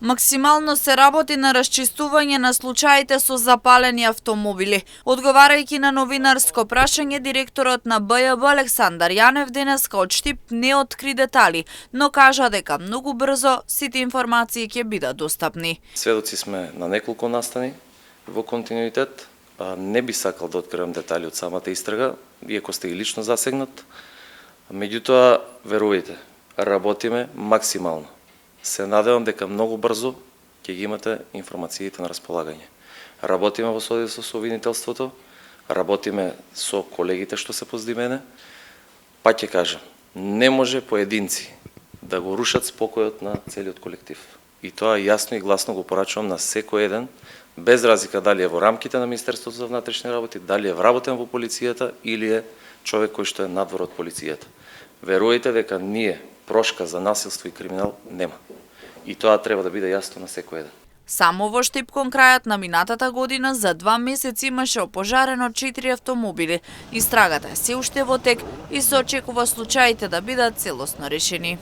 Максимално се работи на расчистување на случаите со запалени автомобили. Одговарајќи на новинарско прашање, директорот на БЈБ Александар Јанев денеска од Штип не откри детали, но кажа дека многу брзо сите информации ќе бидат достапни. Сведоци сме на неколку настани во континуитет. Не би сакал да откривам детали од самата истрага, иако сте и лично засегнат. Меѓутоа, верувајте, работиме максимално. Се надевам дека многу брзо ќе ги имате информациите на располагање. Работиме во соодветство со обвинителството, работиме со колегите што се позади мене. Па ќе кажам, не може поединци да го рушат спокојот на целиот колектив. И тоа јасно и гласно го порачувам на секој еден, без разлика дали е во рамките на Министерството за внатрешни работи, дали е вработен во полицијата или е човек кој што е надвор од полицијата. Верувајте дека ние прошка за насилство и криминал нема. И тоа треба да биде јасно на секој еден. Само во Штип кон крајот на минатата година за 2 месеци имаше опожарено 4 автомобили. Истрагата е се уште во тек и се очекува случаите да бидат целосно решени.